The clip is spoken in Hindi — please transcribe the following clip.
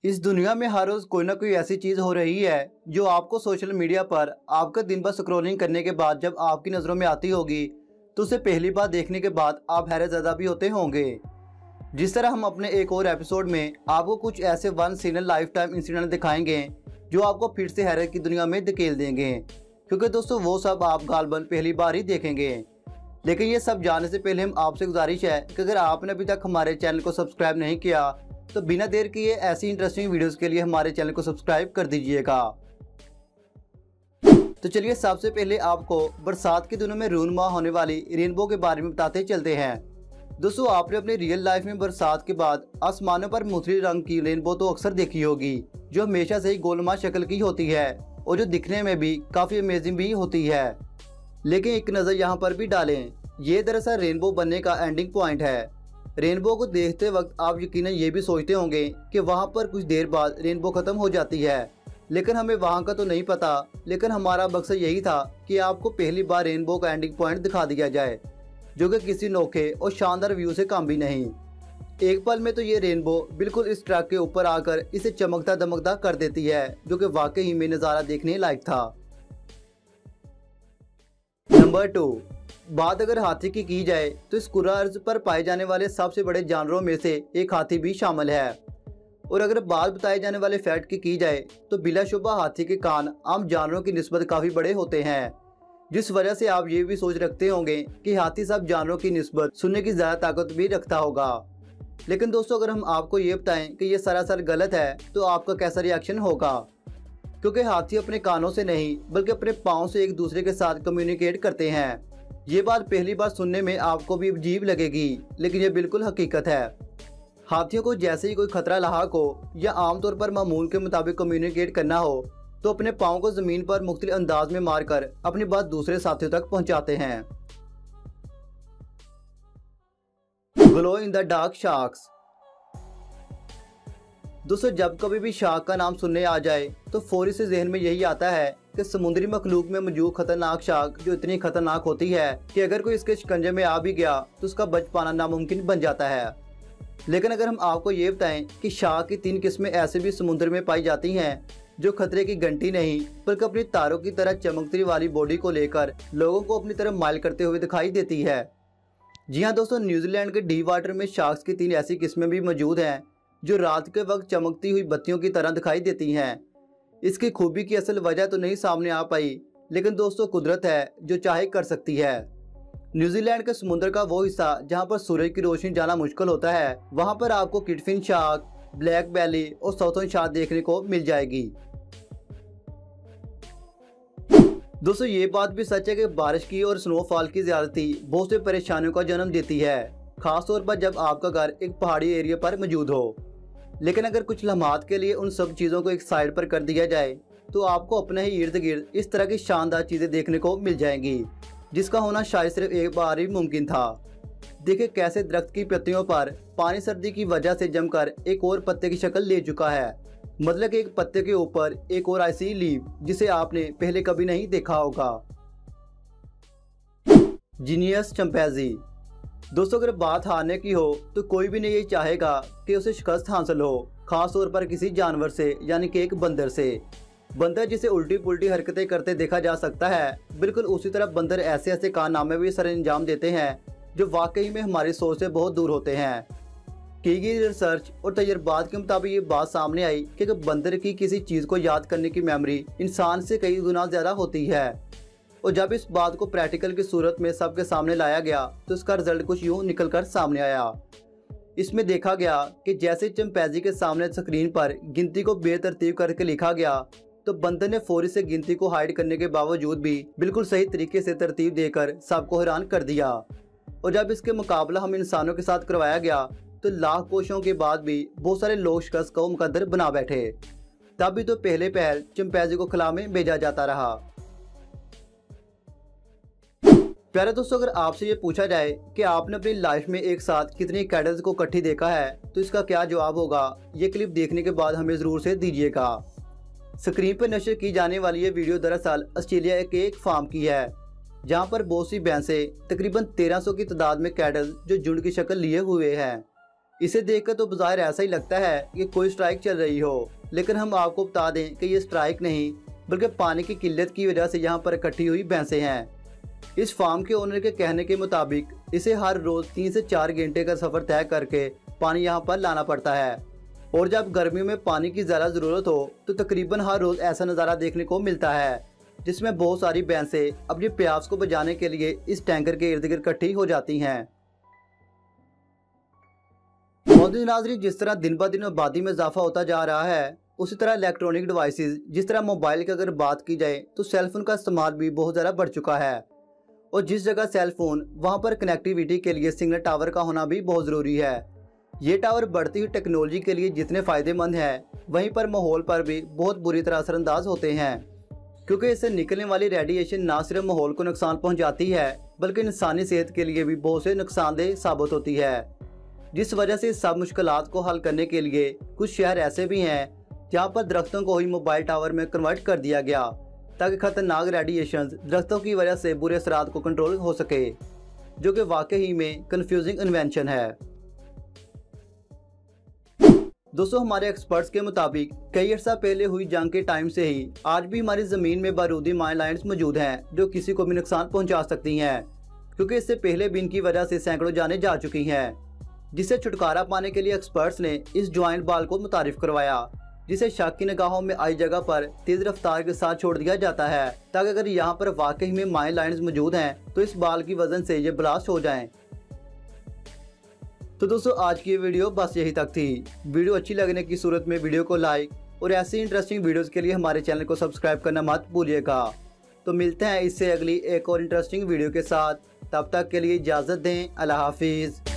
इस दुनिया में हर रोज कोई ना कोई ऐसी चीज हो रही है जो आपको सोशल मीडिया पर आपका दिन भर स्क्रॉलिंग करने के बाद जब आपकी नजरों में आती होगी तो उसे पहली बार देखने के बाद आप हैरत ज़दा भी होते होंगे। जिस तरह हम अपने एक और एपिसोड में आपको कुछ ऐसे once in a lifetime incident दिखाएंगे जो आपको फिर से हैरत की दुनिया में धकेल देंगे, क्योंकि दोस्तों वो सब आप गालबन पहली बार ही देखेंगे। लेकिन ये सब जानने से पहले हम आपसे गुजारिश है कि अगर आपने अभी तक हमारे चैनल को सब्सक्राइब नहीं किया तो बिना देर किए ऐसी इंटरेस्टिंग वीडियोस के लिए हमारे चैनल को सब्सक्राइब कर दीजिएगा। तो चलिए सबसे पहले आपको बरसात के दिनों में रूनुमा होने वाली रेनबो के बारे में बताते चलते हैं। दोस्तों आपने अपने रियल लाइफ में बरसात के बाद आसमानों पर मुख्तलिफ रंग की रेनबो तो अक्सर देखी होगी, जो हमेशा से ही गोलमा शक्ल की होती है और जो दिखने में भी काफ़ी अमेजिंग भी होती है। लेकिन एक नज़र यहाँ पर भी डालें, ये दरअसल रेनबो बनने का एंडिंग पॉइंट है। रेनबो को देखते वक्त आप यकीनन ये भी सोचते होंगे कि वहाँ पर कुछ देर बाद रेनबो ख़त्म हो जाती है, लेकिन हमें वहाँ का तो नहीं पता। लेकिन हमारा मकसद यही था कि आपको पहली बार रेनबो का एंडिंग पॉइंट दिखा दिया जाए, जो कि किसी नोखे और शानदार व्यू से कम भी नहीं। एक पल में तो ये रेनबो बिल्कुल इस ट्रक के ऊपर आकर इसे चमकता दमकता कर देती है, जो कि वाकई में नज़ारा देखने लायक था। नंबर 2, बात अगर हाथी की जाए तो इस कुर्रा अर्ज पर पाए जाने वाले सबसे बड़े जानवरों में से एक हाथी भी शामिल है। और अगर बात बताए जाने वाले फैक्ट की जाए तो बिलाशुबा हाथी के कान आम जानवरों की निस्बत काफ़ी बड़े होते हैं, जिस वजह से आप ये भी सोच रखते होंगे कि हाथी सब जानवरों की निस्बत सुनने की ज़्यादा ताकत भी रखता होगा। लेकिन दोस्तों अगर हम आपको ये बताएं कि ये सरासर गलत है तो आपका कैसा रिएक्शन होगा, क्योंकि हाथी अपने कानों से नहीं बल्कि अपने पाँव से एक दूसरे के साथ कम्युनिकेट करते हैं। ये बात पहली बार सुनने में आपको भी अजीब लगेगी, लेकिन ये बिल्कुल हकीकत है। हाथियों को जैसे ही कोई खतरा लाहक हो या आमतौर पर मामूल के मुताबिक कम्युनिकेट करना हो तो अपने पाँव को ज़मीन पर मुख्तलिफ अंदाज में मारकर अपनी बात दूसरे साथियों तक पहुंचाते हैं। Glow in the dark sharks. दोस्तों जब कभी भी शार्क का नाम सुनने आ जाए तो फौरी से जहन में यही आता है कि समुद्री मखलूक में मौजूद खतरनाक शार्क जो इतनी खतरनाक होती है कि अगर कोई इसके शिकंजे में आ भी गया तो उसका बच पाना नामुमकिन बन जाता है। लेकिन अगर हम आपको ये बताएं कि शार्क की 3 किस्में ऐसे भी समुद्र में पाई जाती हैं जो खतरे की घंटी नहीं बल्कि अपनी तारों की तरह चमकती वाली बॉडी को लेकर लोगों को अपनी तरफ माइल करते हुए दिखाई देती है। जी हाँ दोस्तों, न्यूजीलैंड के डीप वाटर में शार्क्स की 3 ऐसी किस्में भी मौजूद हैं जो रात के वक्त चमकती हुई बत्तियों की तरह दिखाई देती हैं। इसकी खूबी की असल वजह तो नहीं सामने आ पाई, लेकिन दोस्तों कुदरत है जो चाहे कर सकती है। न्यूजीलैंड के समुद्र का वो हिस्सा जहां पर सूरज की रोशनी जाना मुश्किल होता है, वहां पर आपको किटफिन शार्क, ब्लैक बैली और साउथर्न शार्क देखने को मिल जाएगी। दोस्तों ये बात भी सच है कि बारिश की और स्नोफॉल की ज़्यादती बहुत से परेशानियों का जन्म देती है, खासतौर पर जब आपका घर एक पहाड़ी एरिया पर मौजूद हो। लेकिन अगर कुछ लम्हात के लिए उन सब चीज़ों को एक साइड पर कर दिया जाए तो आपको अपने ही इर्द गिर्द इस तरह की शानदार चीज़ें देखने को मिल जाएंगी, जिसका होना शायद सिर्फ एक बार ही मुमकिन था। देखिए कैसे दरख्त की पत्तियों पर पानी सर्दी की वजह से जमकर एक और पत्ते की शक्ल ले चुका है, मतलब कि एक पत्ते के ऊपर एक और ऐसी लीव जिसे आपने पहले कभी नहीं देखा होगा। Genius chimpanzee. दोस्तों अगर बात हारने की हो तो कोई भी नहीं ये चाहेगा कि उसे शिकस्त हासिल हो, खास तौर पर किसी जानवर से, यानी कि एक बंदर से। बंदर जिसे उल्टी पुल्टी हरकतें करते देखा जा सकता है, बिल्कुल उसी तरह बंदर ऐसे ऐसे कारनामे भी सर अंजाम देते हैं जो वाकई में हमारी सोच से बहुत दूर होते हैं। की गई रिसर्च और तजर्बात के मुताबिक ये बात सामने आई कि बंदर की किसी चीज़ को याद करने की मेमोरी इंसान से कई गुना ज़्यादा होती है। और जब इस बात को प्रैक्टिकल की सूरत में सबके सामने लाया गया तो इसका रिजल्ट कुछ यूँ निकल कर सामने आया। इसमें देखा गया कि जैसे चिंपैंजी के सामने स्क्रीन पर गिनती को बेतरतीब करके लिखा गया तो बंदर ने फौरी से गिनती को हाइड करने के बावजूद भी बिल्कुल सही तरीके से तरतीब देकर सबको हैरान कर दिया। और जब इसके मुकाबला हम इंसानों के साथ करवाया गया तो लाख कोशिशों के बाद भी बहुत सारे लोग शिकस्त को मुकद्दर बना बैठे। तब भी तो पहले पहल चिंपैंजी को खला में भेजा जाता रहा। प्यारे दोस्तों अगर आपसे ये पूछा जाए कि आपने अपनी लाइफ में एक साथ कितनी कैटल्स को इकट्ठी देखा है तो इसका क्या जवाब होगा, ये क्लिप देखने के बाद हमें ज़रूर से दीजिएगा। स्क्रीन पर नशर की जाने वाली ये वीडियो दरअसल ऑस्ट्रेलिया के एक फार्म की है, जहां पर बहुत सी भैंसें तकरीबन 1300 की तादाद में कैटल जो झुंड की शक्ल लिए हुए हैं। इसे देखकर तो बाज़ाहिर ऐसा ही लगता है कि कोई स्ट्राइक चल रही हो, लेकिन हम आपको बता दें कि ये स्ट्राइक नहीं बल्कि पानी की किल्लत की वजह से यहाँ पर इकट्ठी हुई भैंसें हैं। इस फार्म के ओनर के कहने के मुताबिक इसे हर रोज़ 3 से 4 घंटे का सफ़र तय करके पानी यहाँ पर लाना पड़ता है, और जब गर्मियों में पानी की ज़्यादा ज़रूरत हो तो तकरीबन हर रोज़ ऐसा नज़ारा देखने को मिलता है जिसमें बहुत सारी भैंसें अपनी प्यास को बुझाने के लिए इस टैंकर के इर्द गिर्द इकट्ठी हो जाती हैं। मौजूद नाज़रीन, जिस तरह दिन ब दिन आबादी में इजाफा होता जा रहा है, उसी तरह इलेक्ट्रॉनिक डिवाइसेस जिस तरह मोबाइल की अगर बात की जाए तो सेलफोन का इस्तेमाल भी बहुत ज़्यादा बढ़ चुका है, और जिस जगह सेलफोन वहाँ पर कनेक्टिविटी के लिए सिग्नल टावर का होना भी बहुत ज़रूरी है। ये टावर बढ़ती हुई टेक्नोलॉजी के लिए जितने फ़ायदेमंद हैं, वहीं पर माहौल पर भी बहुत बुरी तरह असरअंदाज होते हैं, क्योंकि इससे निकलने वाली रेडिएशन ना सिर्फ माहौल को नुकसान पहुँचाती है बल्कि इंसानी सेहत के लिए भी बहुत से नुकसानदेह साबित होती है। जिस वजह से इस सब मुश्किलात को हल करने के लिए कुछ शहर ऐसे भी हैं जहाँ पर दरख्तों को ही मोबाइल टावर में कन्वर्ट कर दिया गया ताकि खतरनाक रेडिएशन दरख्तों की वजह से बुरे असरात को कंट्रोल हो सके, जो कि वाकई में कंफ्यूजिंग इन्वेंशन है। दोस्तों, हमारे एक्सपर्ट्स के मुताबिक कई अर्सा पहले हुई जंग के टाइम से ही आज भी हमारी ज़मीन में बारूदी माइन लाइन्स मौजूद हैं जो किसी को भी नुकसान पहुंचा सकती हैं, क्योंकि इससे पहले भी इनकी वजह से सैकड़ों जानें जा चुकी हैं। जिससे छुटकारा पाने के लिए एक्सपर्ट्स ने इस ज्वाइंट बाल को मुतारिफ करवाया, जिसे शक की निगाहों में आई जगह पर तेज रफ्तार के साथ छोड़ दिया जाता है ताकि अगर यहाँ पर वाकई में माइन लाइन्स मौजूद हैं तो इस बाल की वजन से ये ब्लास्ट हो जाएं। तो दोस्तों, आज की ये वीडियो बस यही तक थी। वीडियो अच्छी लगने की सूरत में वीडियो को लाइक और ऐसी इंटरेस्टिंग वीडियोस के लिए हमारे चैनल को सब्सक्राइब करना मत भूलिएगा। तो मिलते हैं इससे अगली एक और इंटरेस्टिंग वीडियो के साथ, तब तक के लिए इजाज़त दें। अल्लाह हाफिज़।